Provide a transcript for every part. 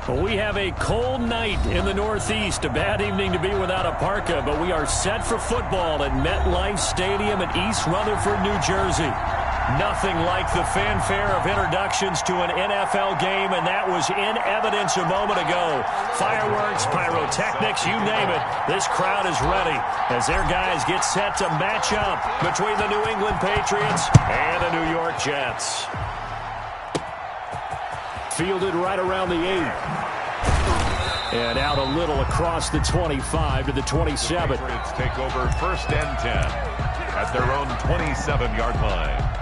Well, we have a cold night in the Northeast. A bad evening to be without a parka, but we are set for football at MetLife Stadium in East Rutherford, New Jersey. Nothing like the fanfare of introductions to an NFL game, and that was in evidence a moment ago. Fireworks, pyrotechnics, you name it. This crowd is ready as their guys get set to match up between the New England Patriots and the New York Jets. Fielded right around the 8. And out a little across the 25 to the 27. Patriots take over 1st and 10 at their own 27-yard line.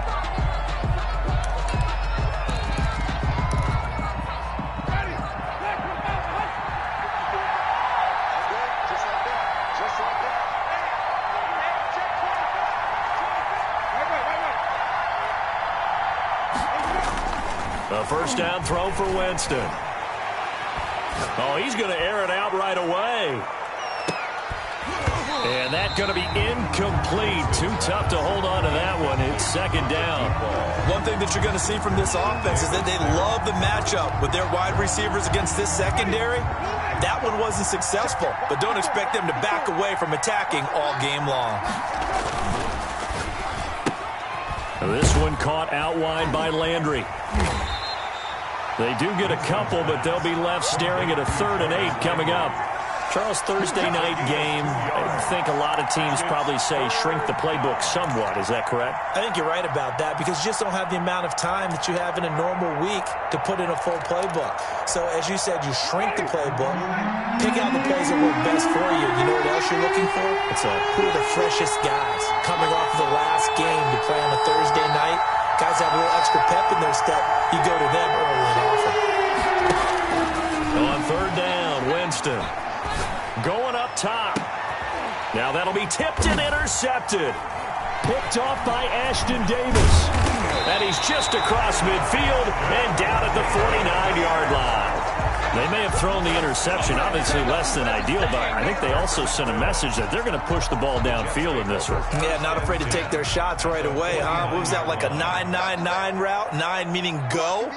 A first down throw for Winston. Oh, he's going to air it out right away. And that's going to be incomplete. Too tough to hold on to that one. It's 2nd down. One thing that you're going to see from this offense is that they love the matchup with their wide receivers against this secondary. That one wasn't successful, but don't expect them to back away from attacking all game long. This one caught out wide by Landry. They do get a couple, but they'll be left staring at a 3rd and 8 coming up. Charles, Thursday night game, I think a lot of teams probably say shrink the playbook somewhat. Is that correct? I think you're right about that because you just don't have the amount of time that you have in a normal week to put in a full playbook. So, as you said, you shrink the playbook, pick out the plays that work best for you. You know what else you're looking for? Who are the freshest guys coming off of the last game to play on a Thursday night? Guys have a little extra pep in their step. You go to them early and often. On 3rd down, Winston going up top. Now that'll be tipped and intercepted. Picked off by Ashton Davis. And he's just across midfield and down at the 49-yard line. They may have thrown the interception, obviously less than ideal, but I think they also sent a message that they're going to push the ball downfield in this one. Yeah, not afraid to take their shots right away, huh? What was that, like a 9-9-9 route? 9 meaning go?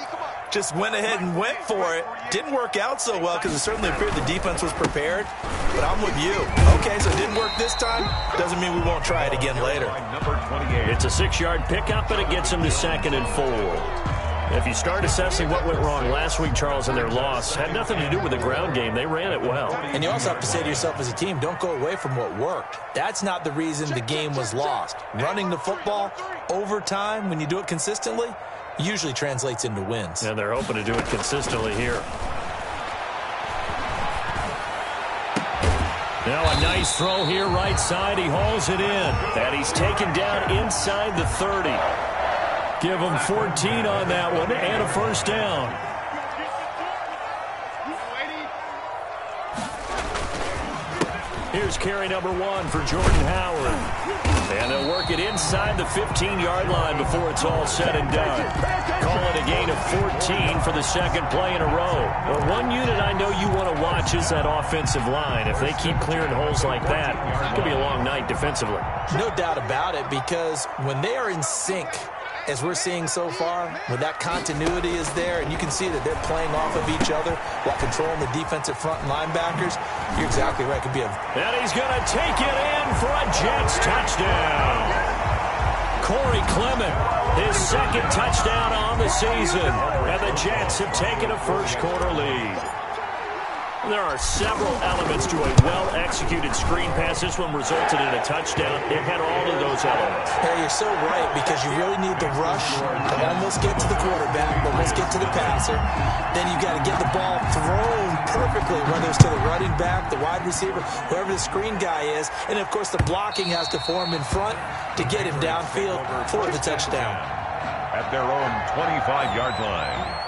Just went ahead and went for it. Didn't work out so well because it certainly appeared the defense was prepared. But I'm with you. Okay, so it didn't work this time. Doesn't mean we won't try it again later. It's a 6-yard pickup, and it gets them to 2nd and 4. If you start assessing what went wrong last week, Charles, in their loss, had nothing to do with the ground game. They ran it well. And you also have to say to yourself as a team, don't go away from what worked. That's not the reason the game was lost. Running the football over time, when you do it consistently, usually translates into wins. And they're hoping to do it consistently here. Now a nice throw here right side. He hauls it in. And he's taken down inside the 30. Give him 14 on that one and a first down. Here's carry number 1 for Jordan Howard. And they'll work it inside the 15-yard line before it's all said and done. Call it a gain of 14 for the 2nd play in a row. Well, one unit I know you want to watch is that offensive line. If they keep clearing holes like that, it could be a long night defensively. No doubt about it, because when they are in sync, as we're seeing so far, when that continuity is there and you can see that they're playing off of each other while controlling the defensive front and linebackers, you're exactly right. Could be a... And he's going to take it in for a Jets touchdown. Corey Clement, his 2nd touchdown on the season. And the Jets have taken a first-quarter lead. There are several elements to a well-executed screen pass. This one resulted in a touchdown. It had all of those elements. Yeah, you're so right, because you really need the rush to almost get to the quarterback, almost get to the passer. Then you got to get the ball thrown perfectly, whether it's to the running back, the wide receiver, whoever the screen guy is. And, of course, the blocking has to form in front to get him downfield for the touchdown. At their own 25-yard line.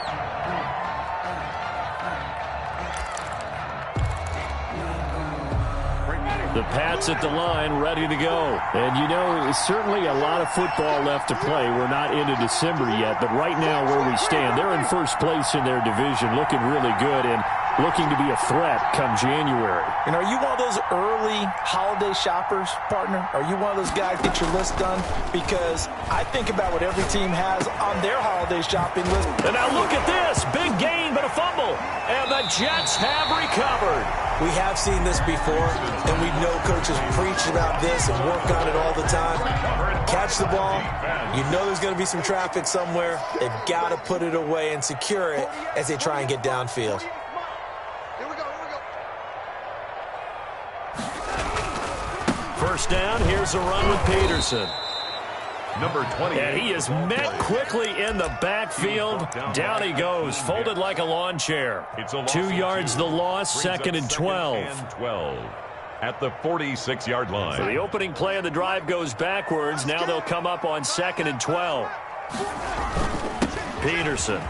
The Pats at the line, ready to go. And, you know, certainly a lot of football left to play. We're not into December yet, but right now where we stand, they're in first place in their division, looking really good. And looking to be a threat come January. And are you one of those early holiday shoppers, partner? Are you one of those guys get your list done? Because I think about what every team has on their holiday shopping list. And now look at this. Big gain, but a fumble. And the Jets have recovered. We have seen this before, and we know coaches preach about this and work on it all the time. Catch the ball. You know there's going to be some traffic somewhere. They've got to put it away and secure it as they try and get downfield. First down, here's a run with Peterson. Number 20. And he is met quickly in the backfield. Down he goes, folded like a lawn chair. 2 yards the loss, second and 12. At the 46-yard line. So the opening play of the drive goes backwards. Now they'll come up on second and 12. Peterson.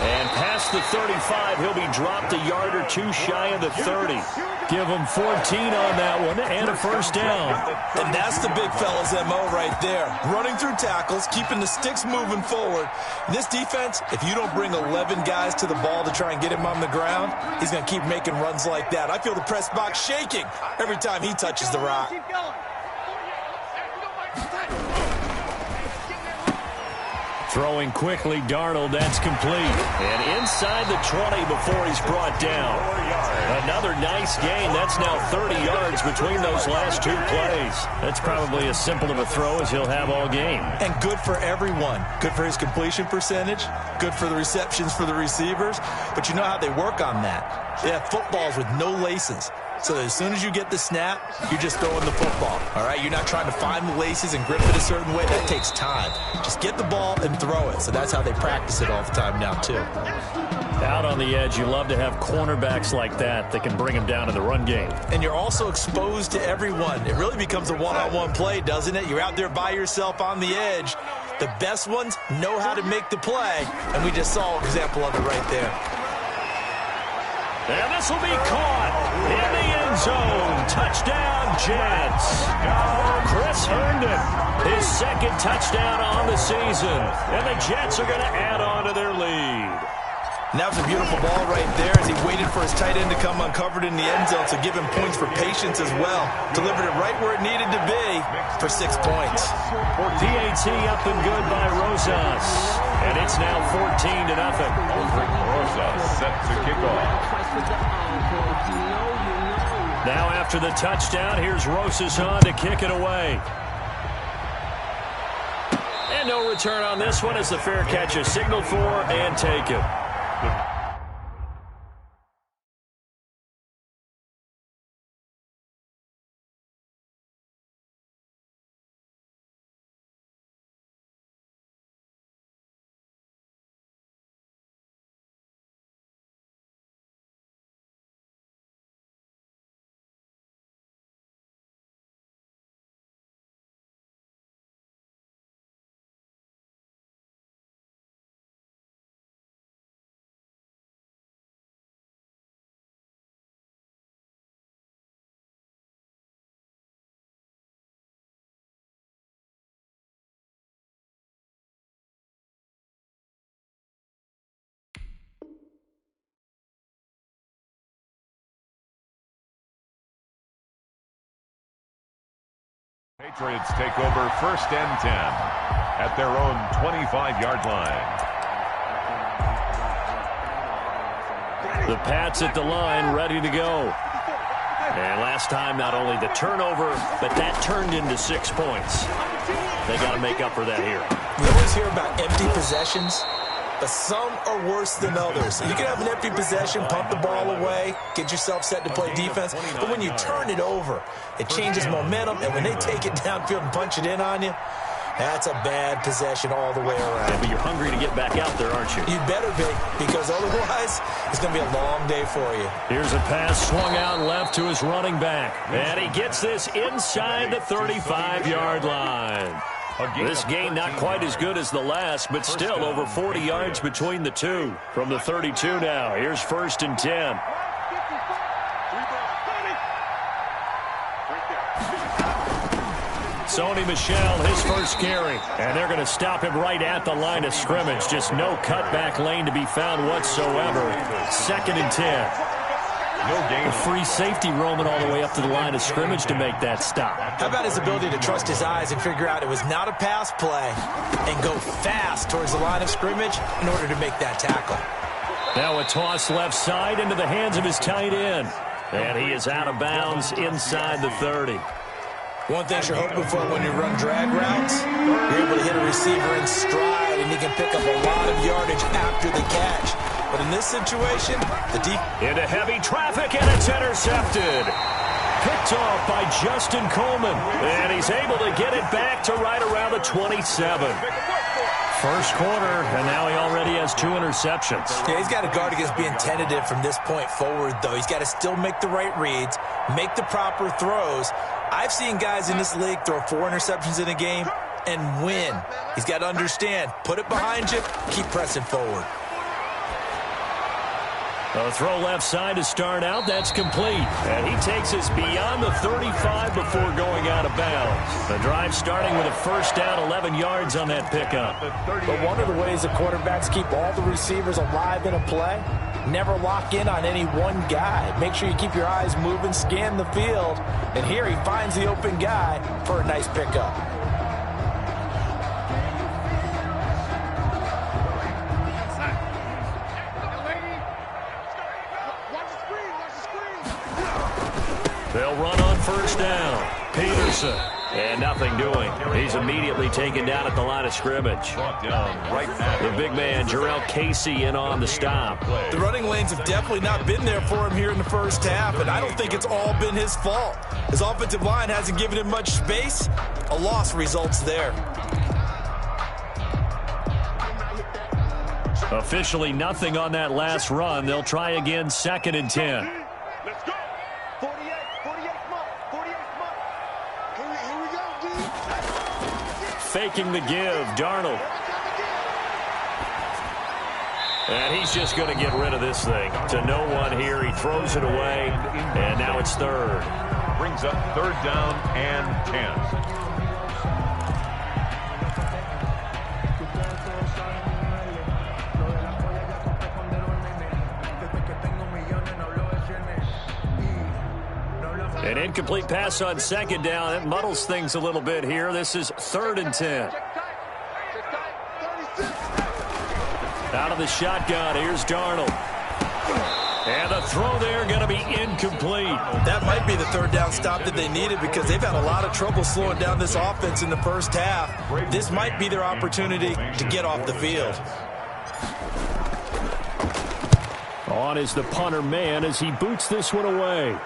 And past the 35, he'll be dropped a yard or two shy of the 30. Give him 14 on that one and a first down. And that's the big fella's MO right there. Running through tackles, keeping the sticks moving forward. In this defense, if you don't bring 11 guys to the ball to try and get him on the ground, he's going to keep making runs like that. I feel the press box shaking every time he touches the rock. Throwing quickly, Darnold, that's complete. And inside the 20 before he's brought down. Another nice gain. That's now 30 yards between those last two plays. That's probably as simple of a throw as he'll have all game. And good for everyone. Good for his completion percentage. Good for the receptions for the receivers. But you know how they work on that. They have footballs with no laces. So as soon as you get the snap, you're just throwing the football, all right? You're not trying to find the laces and grip it a certain way. That takes time. Just get the ball and throw it. So that's how they practice it all the time now, too. Out on the edge, you love to have cornerbacks like that can bring them down in the run game. And you're also exposed to everyone. It really becomes a one-on-one play, doesn't it? You're out there by yourself on the edge. The best ones know how to make the play, and we just saw an example of it right there. And this will be caught in the end zone. Touchdown, Jets. Chris Herndon, his second touchdown on the season. And the Jets are going to add on to their lead. And that was a beautiful ball right there as he waited for his tight end to come uncovered in the end zone, so give him points for patience as well. Delivered it right where it needed to be for 6 points. PAT up and good by Rosas. And it's now 14-0. Rosas set to kick off. Now after the touchdown, here's Rosas on to kick it away. And no return on this one as the fair catch is signaled for and taken. Patriots take over first and 10 at their own 25-yard line. The Pats at the line, ready to go. And last time, not only the turnover, but that turned into 6 points. They got to make up for that here. We always hear about empty possessions, but some are worse than others. You can have an empty possession, pump the ball away, get yourself set to play defense, but when you turn it over, it changes momentum, and when they take it downfield and punch it in on you, that's a bad possession all the way around. Yeah, but you're hungry to get back out there, aren't you? You better be, because otherwise, it's going to be a long day for you. Here's a pass swung out left to his running back, and he gets this inside the 35-yard line. This game not quite as good as the last, but still over 40 yards between the two. From the 32 now, here's first and 10. Sony Michel, his first carry. And they're going to stop him right at the line of scrimmage. Just no cutback lane to be found whatsoever. 2nd and 10. A free safety roaming all the way up to the line of scrimmage to make that stop. How about his ability to trust his eyes and figure out it was not a pass play and go fast towards the line of scrimmage in order to make that tackle. Now a toss left side into the hands of his tight end. And he is out of bounds inside the 30. One thing you're hoping for when you run drag routes, you're able to hit a receiver in stride and he can pick up a lot of yardage after the catch. But in this situation, the deep into heavy traffic, and it's intercepted. Picked off by Justin Coleman, and he's able to get it back to right around the 27. First quarter, and now he already has 2 interceptions. Yeah, he's got to guard against being tentative from this point forward, though. He's got to still make the right reads, make the proper throws. I've seen guys in this league throw 4 interceptions in a game and win. He's got to understand, put it behind you, keep pressing forward. A throw left side to start out. That's complete. And he takes us beyond the 35 before going out of bounds. The drive starting with a first down, 11 yards on that pickup. But one of the ways the quarterbacks keep all the receivers alive in a play, never lock in on any one guy. Make sure you keep your eyes moving, scan the field. And here he finds the open guy for a nice pickup. They'll run on first down. Peterson. And nothing doing. He's immediately taken down at the line of scrimmage. The big man, Jarrell Casey, in on the stop. The running lanes have definitely not been there for him here in the first half, and I don't think it's all been his fault. His offensive line hasn't given him much space. A loss results there. Officially nothing on that last run. They'll try again, 2nd and 10. Faking the give, Darnold. And he's just going to get rid of this thing. To no one here. He throws it away, and now it's 3rd. Brings up 3rd down and 10. An incomplete pass on 2nd down. It muddles things a little bit here. This is 3rd and 10. Out of the shotgun, here's Darnold. And the throw there going to be incomplete. That might be the 3rd down stop that they needed because they've had a lot of trouble slowing down this offense in the first half. This might be their opportunity to get off the field. On is the punter man as he boots this one away.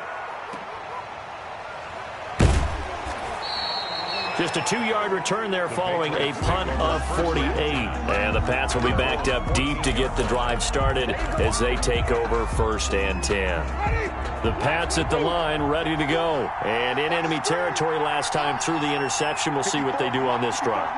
Just a 2-yard return there following a punt of 48. And the Pats will be backed up deep to get the drive started as they take over 1st and 10. The Pats at the line ready to go. And in enemy territory last time through the interception. We'll see what they do on this drive.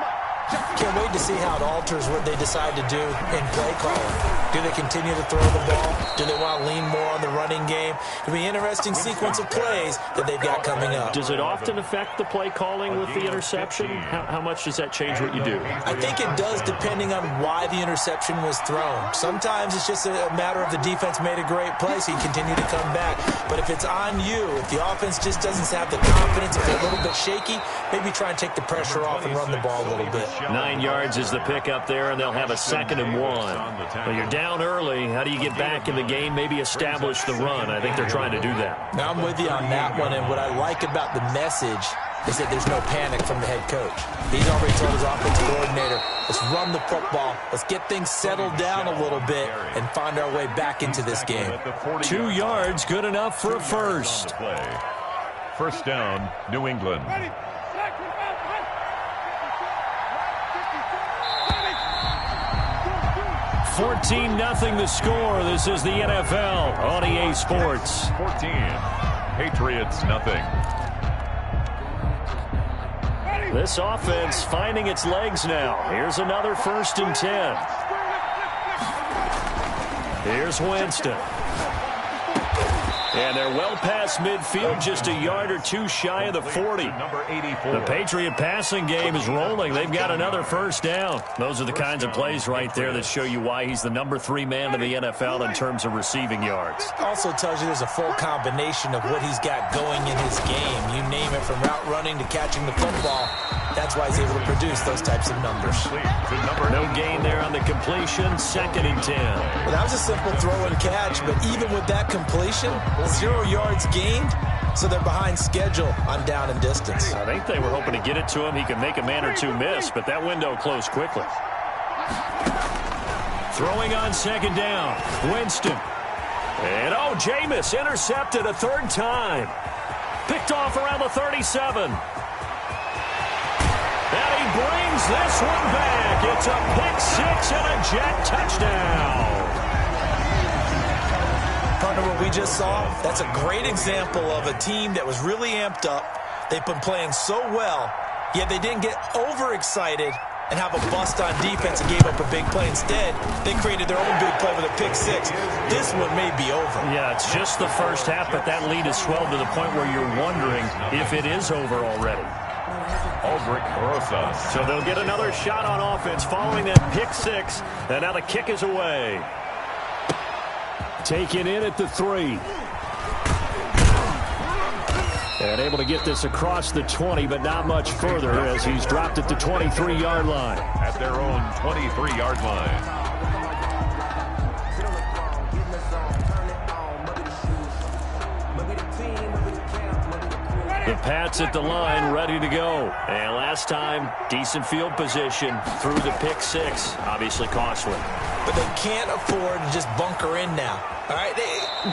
Can't wait to see how it alters what they decide to do in play calling. Do they continue to throw the ball? Do they want to lean more on the running game? It'll be an interesting sequence of plays that they've got coming up. Does it often affect the play calling with the interception? How much does that change what you do? I think it does depending on why the interception was thrown. Sometimes it's just a matter of the defense made a great play, so you continue to come back. But if it's on you, if the offense just doesn't have the confidence, if they're a little bit shaky, maybe try and take the pressure off and run the ball a little bit. 9 yards is the pickup there, and they'll have a 2nd and 1. Well, you're down early. How do you get back in the game? Maybe establish the run. I think they're trying to do that. Now, I'm with you on that one, and what I like about the message is that there's no panic from the head coach. He's already told his offensive coordinator, let's run the football, let's get things settled down a little bit, and find our way back into this game. 2 yards, good enough for a first. First down, New England. 14-0 the score. This is the NFL on EA Sports. 14. Patriots, nothing. This offense finding its legs now. Here's another 1st and 10. Here's Winston. And they're well past midfield, just a yard or two shy of the 40. Number 84. The Patriot passing game is rolling. They've got another first down. Those are the kinds of plays right there that show you why he's the number 3 man in the NFL in terms of receiving yards. Also tells you there's a full combination of what he's got going in his game. You name it, from route running to catching the football. That's why he's able to produce those types of numbers. No gain there on the completion. 2nd and 10. Well, that was a simple throw and catch, but even with that completion, 0 yards gained, so they're behind schedule on down and distance. I think they were hoping to get it to him. He could make a man or two miss, but that window closed quickly. Throwing on 2nd down. Winston. And, Jameis intercepted a 3rd time. Picked off around the 37. And he brings this one back. It's a pick-6 and a Jet touchdown. Partner, what we just saw, that's a great example of a team that was really amped up. They've been playing so well, yet they didn't get overexcited and have a bust on defense and gave up a big play. Instead, they created their own big play with a pick-6. This one may be over. Yeah, it's just the first half, but that lead has swelled to the point where you're wondering if it is over already. Aldrich Rosas. So they'll get another shot on offense following that pick-6, and now the kick is away. Taken in at the 3. And able to get this across the 20, but not much further as he's dropped at the 23-yard line. At their own 23-yard line. The Pats at the line, ready to go. And last time, decent field position through the pick-6. Obviously costly. But they can't afford to just bunker in now. All right,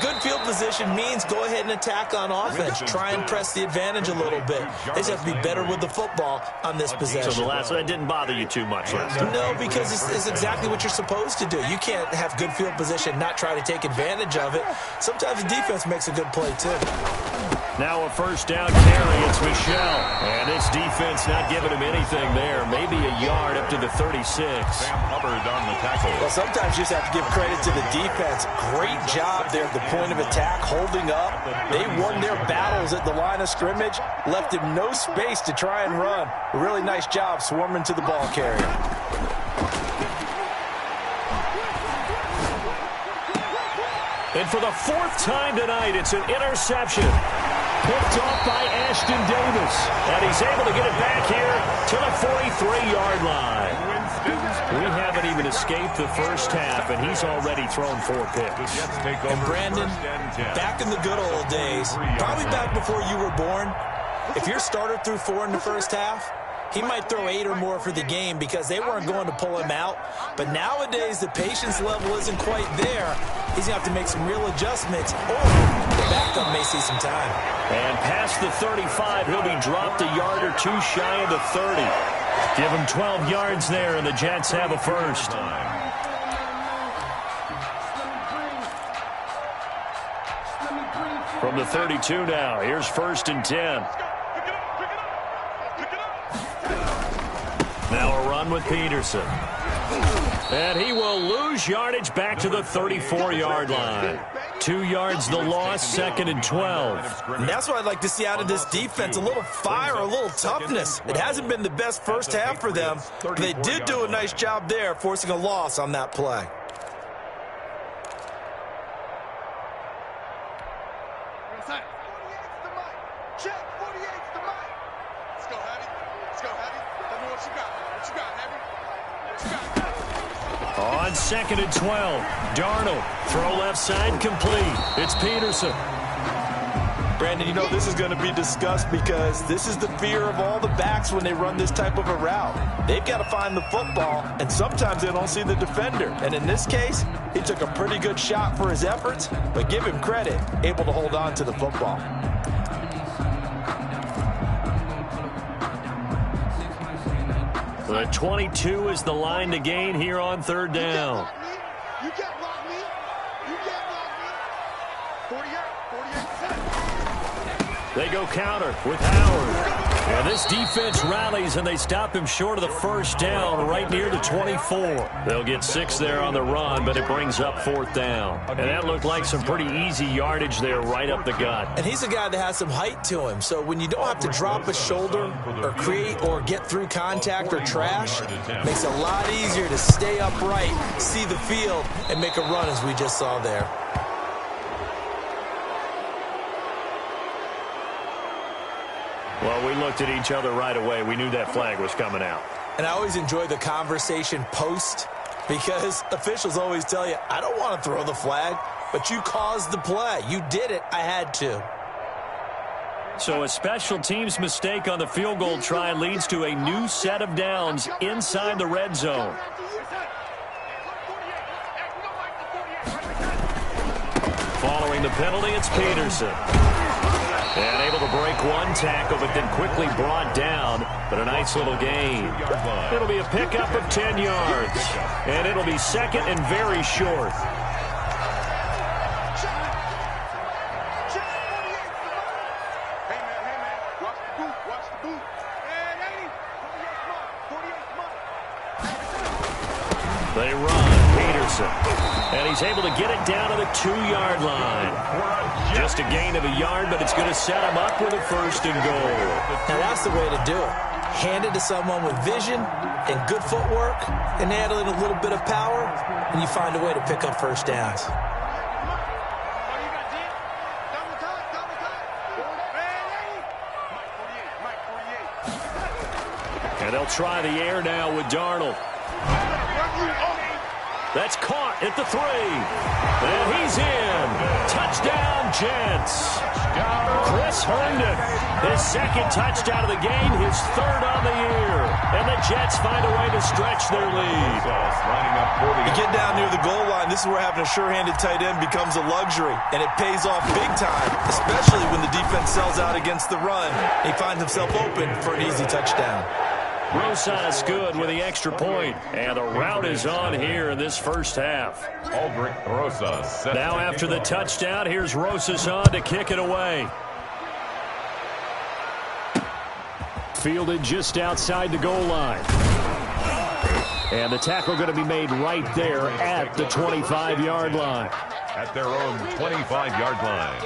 good field position means go ahead and attack on offense. Try and press the advantage a little bit. They just have to be better with the football on this possession. So the last one didn't bother you too much last time? No, because it's exactly what you're supposed to do. You can't have good field position, not try to take advantage of it. Sometimes the defense makes a good play, too. Now a first down carry. It's Michelle. And this defense not giving him anything there. Maybe a yard up to the 36. Sam Hubbard on the tackle. Well, sometimes you just have to give credit to the defense. Great job there at the point of attack, holding up. They won their battles at the line of scrimmage, left him no space to try and run. A really nice job swarming to the ball carrier. And for the 4th time tonight, it's an interception. Picked off by Ashton Davis. And he's able to get it back here to the 43-yard line. We haven't even escaped the first half, and he's already thrown 4 picks. And Brandon, back in the good old days, probably back before you were born, if your starter threw 4 in the first half, he might throw 8 or more for the game because they weren't going to pull him out. But nowadays, the patience level isn't quite there. He's going to have to make some real adjustments, or the backup may see some time. And past the 35, he'll be dropped a yard or two shy of the 30. Give him 12 yards there, and the Jets have a first. From the 32 now, here's 1st and 10. Now a run with Peterson. And he will lose yardage back to the 34-yard line. 2 yards the loss, 2nd and 12. And that's what I'd like to see out of this defense, a little fire, a little toughness. It hasn't been the best first half for them, but they did do a nice job there, forcing a loss on that play. On 2nd and 12, Darnold, throw left side, complete. It's Peterson. Brandon, you know this is going to be discussed because this is the fear of all the backs when they run this type of a route. They've got to find the football, and sometimes they don't see the defender. And in this case, he took a pretty good shot for his efforts, but give him credit, able to hold on to the football. The 22 is the line to gain here on 3rd down. You can't block me. You can't block me. 48. They go counter with Howard. And this defense rallies, and they stop him short of the first down right near the 24. They'll get 6 there on the run, but it brings up 4th down. And that looked like some pretty easy yardage there right up the gut. And he's a guy that has some height to him, so when you don't have to drop a shoulder or create or get through contact or trash, it makes it a lot easier to stay upright, see the field, and make a run as we just saw there. Well, we looked at each other right away. We knew that flag was coming out. And I always enjoy the conversation post because officials always tell you, I don't want to throw the flag, but you caused the play. You did it. I had to. So a special teams mistake on the field goal try leads to a new set of downs inside the red zone. Following the penalty, it's Peterson. And able to break one tackle, but then quickly brought down. But a nice little gain. It'll be a pickup of 10 yards. And it'll be second and very short. They run. Peterson. And he's able to get it down to the 2-yard line. Just a gain of a yard, but it's going to set him up with a 1st and goal. Now that's the way to do it. Hand it to someone with vision and good footwork, and add in a little bit of power, and you find a way to pick up 1st downs. And they'll try the air now with Darnold. That's caught at the 3. And he's in. Touchdown, Jets. Chris Herndon, his 2nd touchdown of the game, his 3rd on the year. And the Jets find a way to stretch their lead. You get down near the goal line, this is where having a sure-handed tight end becomes a luxury. And it pays off big time, especially when the defense sells out against the run. He finds himself open for an easy touchdown. Rosas good with the extra point. And the route is on here in this first half. Aldrich Rosas. Now after the touchdown, here's Rosas on to kick it away. Fielded just outside the goal line. And the tackle going to be made right there at the 25-yard line. At their own 25-yard line.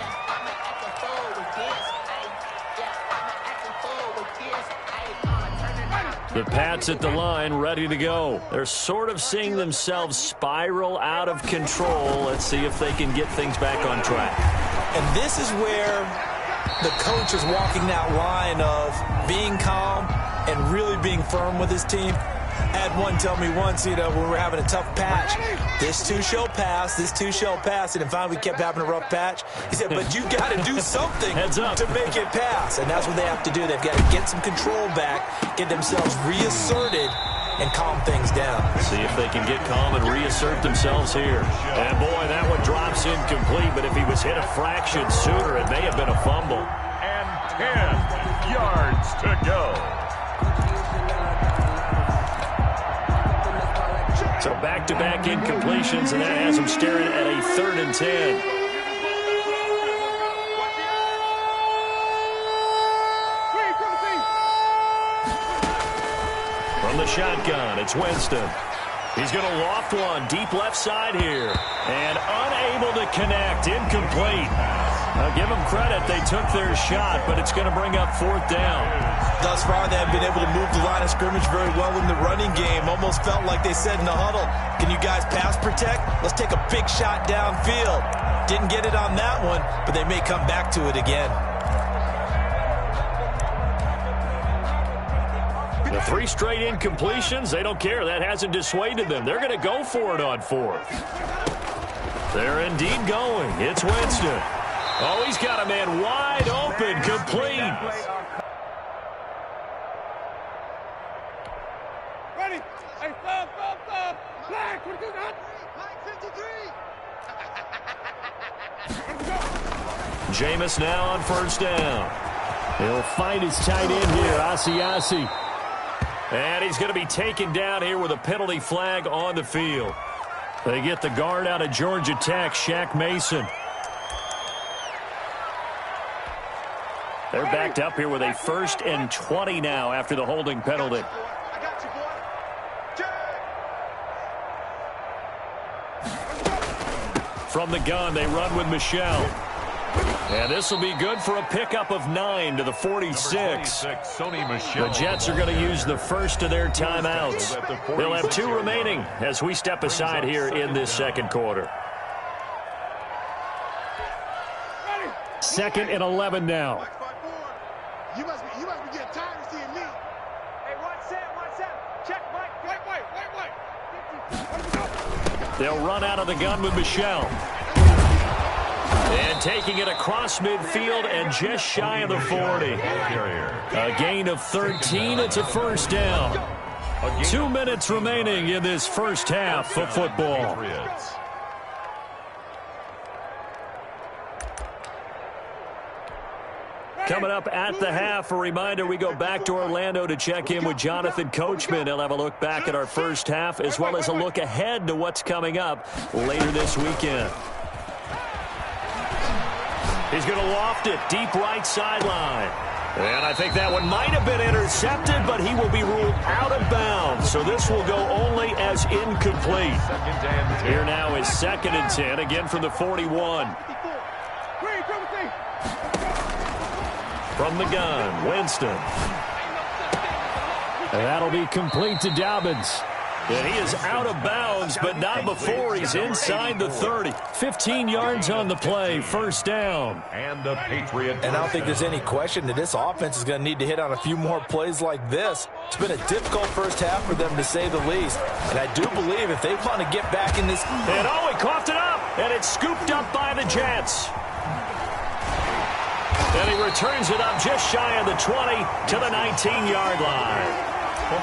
The Pats at the line, ready to go. They're sort of seeing themselves spiral out of control. Let's see if they can get things back on track. And this is where the coach is walking that line of being calm and really being firm with his team. I had one tell me once, when we were having a tough patch, this too shall pass, this too shall pass. And then finally we kept having a rough patch. He said, but you got to do something to make it pass. And that's what they have to do. They've got to get some control back, get themselves reasserted, and calm things down. See if they can get calm and reassert themselves here. And boy, that one drops incomplete, but if he was hit a fraction sooner, it may have been a fumble. And 10 yards to go. So back-to-back incompletions, and that has him staring at a 3rd and 10. From the shotgun, it's Winston. He's going to loft one deep left side here. And unable to connect, incomplete. Now give them credit, they took their shot, but it's going to bring up 4th down. Thus far, they haven't been able to move the line of scrimmage very well in the running game. Almost felt like they said in the huddle, can you guys pass protect? Let's take a big shot downfield. Didn't get it on that one, but they may come back to it again. The 3 straight incompletions, they don't care. That hasn't dissuaded them. They're going to go for it on 4th. They're indeed going. It's Winston. Oh, he's got a man wide open, complete. Ready? Hey, stop. Flag, what do you got? Flag 53. Jameis now on 1st down. He'll find his tight end here, Asiasi. And he's going to be taken down here with a penalty flag on the field. They get the guard out of Georgia Tech, Shaq Mason. They're backed up here with a 1st and 20 now after the holding penalty. From the gun, they run with Michel. And this will be good for a pickup of 9 to the 46. The Jets are going to use the first of their timeouts. They'll have 2 remaining as we step aside here in this second quarter. 2nd and 11 now. You must be getting tired of seeing me. Hey, one set. Check, Mike. Wait. They'll run out of the gun with Michel. And taking it across midfield and just shy of the 40. A gain of 13. It's a first down. 2 minutes remaining in this first half of football. Coming up at the half, a reminder, we go back to Orlando to check in with Jonathan Coachman. He'll have a look back at our first half as well as a look ahead to what's coming up later this weekend. He's going to loft it deep right sideline. And I think that one might have been intercepted, but he will be ruled out of bounds. So this will go only as incomplete. Here now is 2nd and 10, again from the 41. From the gun, Winston. And that'll be complete to Dobbins. And he is out of bounds, but not before he's inside the 30. 15 yards on the play, first down. And the Patriot. And I don't think there's any question that this offense is going to need to hit on a few more plays like this. It's been a difficult first half for them, to say the least. And I do believe if they want to get back in this... And oh, he coughed it up, and it's scooped up by the Jets. And he returns it up just shy of the 20 to the 19-yard line.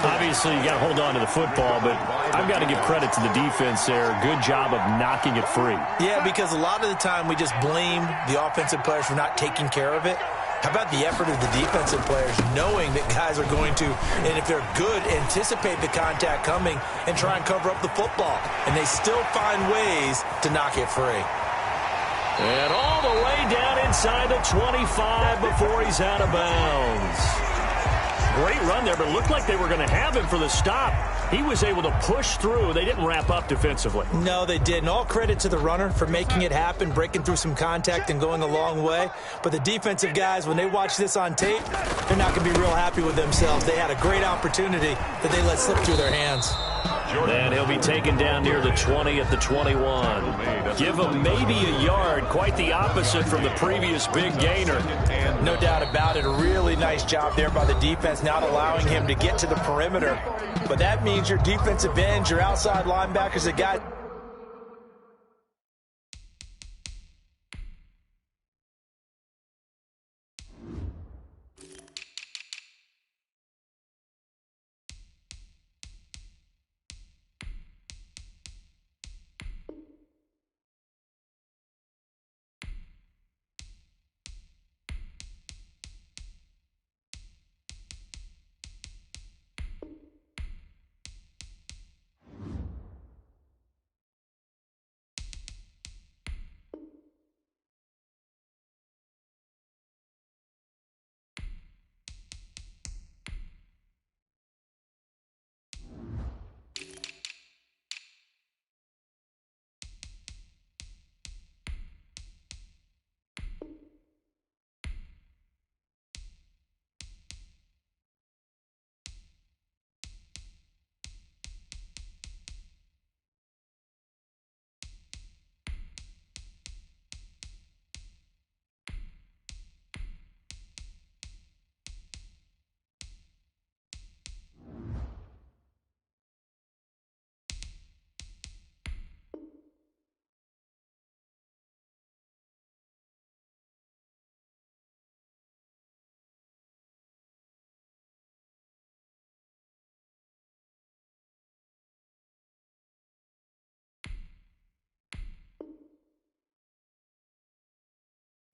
Obviously, you got to hold on to the football, but I've got to give credit to the defense there. Good job of knocking it free. Yeah, because a lot of the time we just blame the offensive players for not taking care of it. How about the effort of the defensive players knowing that guys are going to, and if they're good, anticipate the contact coming and try and cover up the football. And they still find ways to knock it free. And all the way down inside the 25 before he's out of bounds. Great run there, but it looked like they were going to have him for the stop. He was able to push through. They didn't wrap up defensively. No, they didn't. All credit to the runner for making it happen, breaking through some contact and going a long way. But the defensive guys, when they watch this on tape, they're not going to be real happy with themselves. They had a great opportunity that they let slip through their hands. And he'll be taken down near the 20 at the 21. Give him maybe a yard. Quite the opposite from the previous big gainer. No doubt about it. A really nice job there by the defense, not allowing him to get to the perimeter. But that means your defensive ends, your outside linebackers, the guys...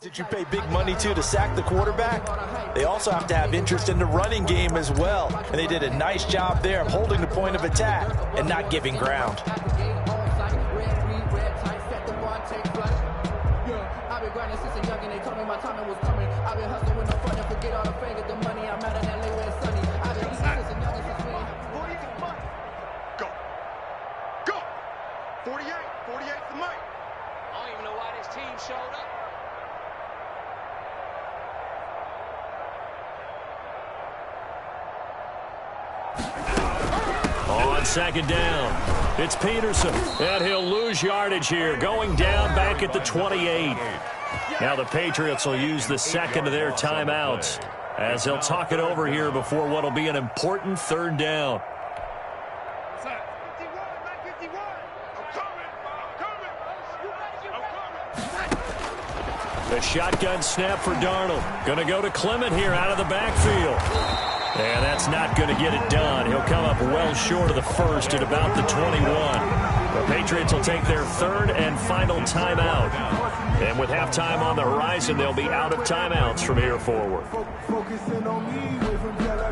that you pay big money to sack the quarterback, they also have to have interest in the running game as well. And they did a nice job there of holding the point of attack and not giving ground. I've been grinding since a youngin', they told me my timing was coming. I've been hustling with no front Go. Go. 48. 48's the money. I don't even know why this team showed up. On second down, it's Peterson, and he'll lose yardage here, going down back at the 28. Now the Patriots will use the second of their timeouts as they'll talk it over here before what will be an important third down. The shotgun snap for Darnold. Going to go to Clement here out of the backfield. And that's not going to get it done. He'll come up well short of the first at about the 21. The Patriots will take their third and final timeout. And with halftime on the horizon, they'll be out of timeouts from here forward.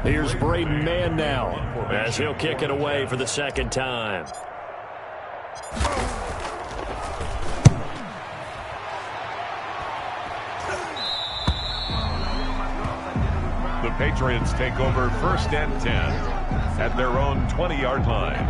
Here's Braden Mann now as he'll kick it away for the second time. The Patriots take over first and 10 at their own 20-yard line.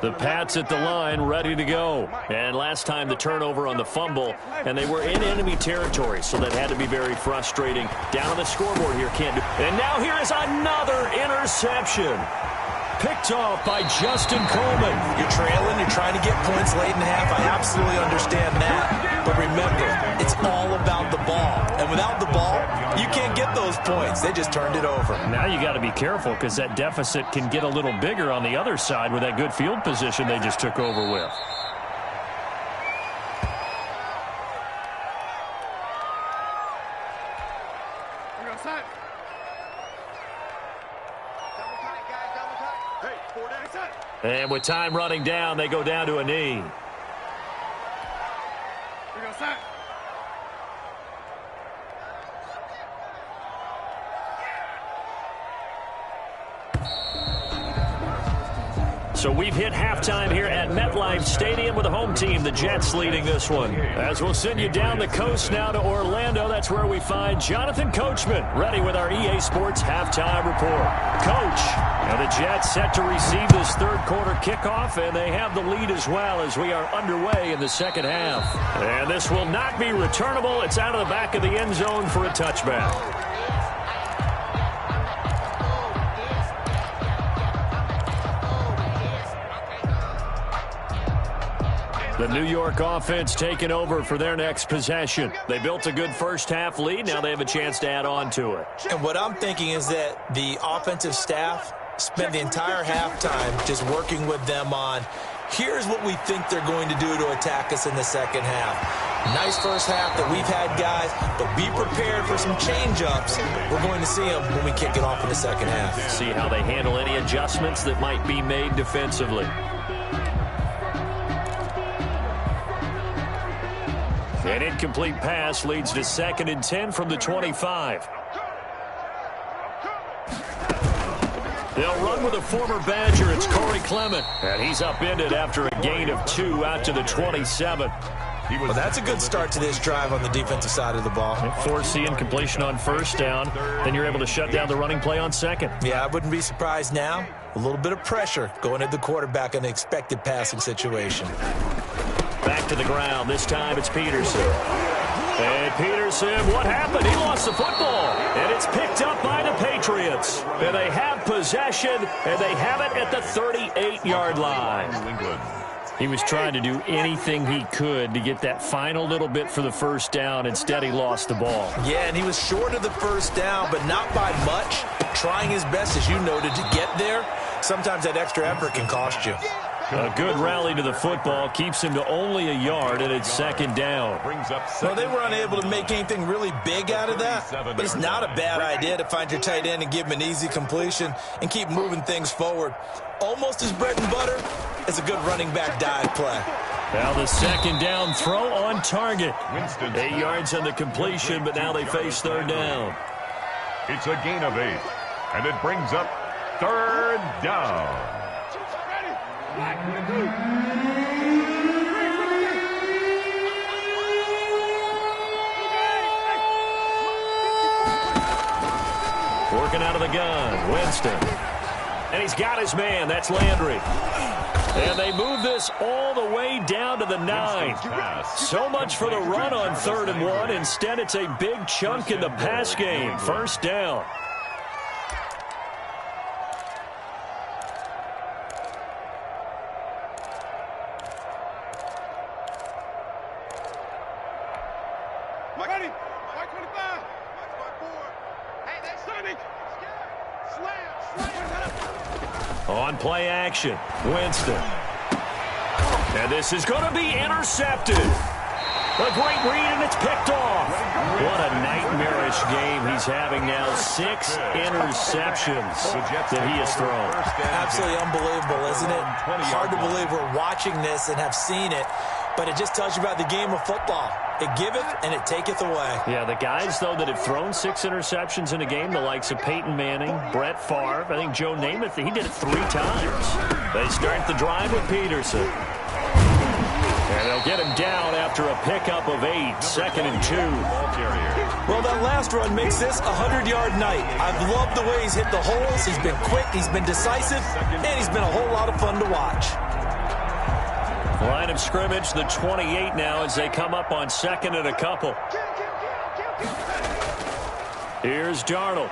The Pats at the line, ready to go. And last time the turnover on the fumble, and they were in enemy territory, so that had to be very frustrating. Down on the scoreboard here, can't do. And now here is another interception. Picked off by Justin Coleman. You're trailing, you're trying to get points late in the half. I absolutely understand that. But remember, it's all about the ball. And without the ball, you can't get those points. They just turned it over. Now you got to be careful because that deficit can get a little bigger on the other side with that good field position they just took over with. And with time running down, they go down to a knee. So we've hit halftime here at MetLife Stadium with the home team, the Jets, leading this one. As we'll send you down the coast now to Orlando, that's where we find Jonathan Coachman, ready with our EA Sports halftime report. Coach, now the Jets set to receive this third quarter kickoff, and they have the lead as well as we are underway in the second half. And this will not be returnable. It's out of the back of the end zone for a touchback. The New York offense taking over for their next possession. They built a good first half lead. Now they have a chance to add on to it. And what I'm thinking is that the offensive staff spent the entire halftime just working with them on, here's what we think they're going to do to attack us in the second half. Nice first half that we've had, guys, but be prepared for some change-ups. We're going to see them when we kick it off in the second half. See how they handle any adjustments that might be made defensively. An incomplete pass leads to 2nd and 10 from the 25. They'll run with a former Badger. It's Corey Clement. And he's upended after a gain of 2 out to the 27. Well, that's a good start to this drive on the defensive side of the ball. Forcing incompletion on first down. Then you're able to shut down the running play on second. Yeah, I wouldn't be surprised now. A little bit of pressure going at the quarterback in an expected passing situation. Back to the ground. This time it's Peterson. And Peterson, what happened? He lost the football. And it's picked up by the Patriots. And they have possession, and they have it at the 38-yard line. He was trying to do anything he could to get that final little bit for the first down. Instead, he lost the ball. Yeah, and he was short of the first down, but not by much. Trying his best, as you noted, to get there. Sometimes that extra effort can cost you. A good rally to the football keeps him to only a yard, and it's 2nd down. Well, they were unable to make anything really big out of that, but it's not a bad idea to find your tight end and give him an easy completion and keep moving things forward. Almost as bread and butter as a good running back dive play. Now the 2nd down throw on target. 8 yards on the completion, but now they face 3rd down. It's a gain of 8, and it brings up 3rd down. Working out of the gun. Winston. And he's got his man. That's Landry. And they move this all the way down to the 9. So much for the run on 3rd and 1. Instead, it's a big chunk in the pass game. First down. Ready. 525. 554. Hey, that's Sonny. Slam. On play action, Winston. And this is going to be intercepted. A great read, and it's picked off. What a nightmarish game he's having now. 6 interceptions that he has thrown. Absolutely unbelievable, isn't it? Hard to believe we're watching this and have seen it, but it just tells you about the game of football. It giveth and it taketh away. Yeah, the guys, though, that have thrown 6 interceptions in a game, the likes of Peyton Manning, Brett Favre, I think Joe Namath, he did it 3 times. They start the drive with Peterson. And they'll get him down after a pickup of 8, 2nd and 2. Well, that last run makes this a 100-yard night. I've loved the way he's hit the holes. He's been quick, he's been decisive, and he's been a whole lot of fun to watch. Line of scrimmage, the 28 now as they come up on 2nd and a couple. Here's Darnold.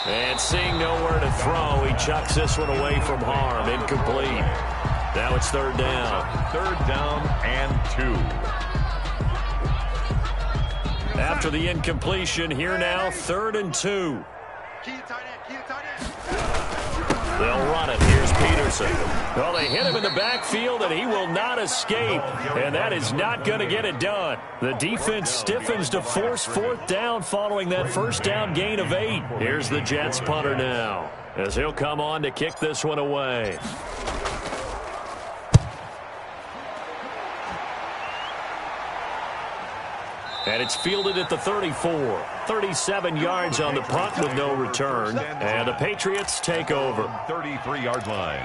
And seeing nowhere to throw, he chucks this one away from harm. Incomplete. Now it's 3rd down. 3rd down and 2. After the incompletion, here now, 3rd and 2. They'll run it. Here's Peterson. Well, they hit him in the backfield, and he will not escape. And that is not going to get it done. The defense stiffens to force 4th down following that first down gain of 8. Here's the Jets punter now, as he'll come on to kick this one away. And it's fielded at the 34. 37 yards on the punt with no return. And the Patriots take over. 33-yard line.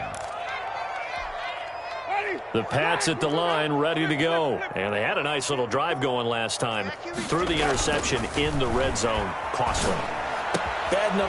The Pats at the line, ready to go. And they had a nice little drive going last time. Threw the interception in the red zone. Costly. Bad enough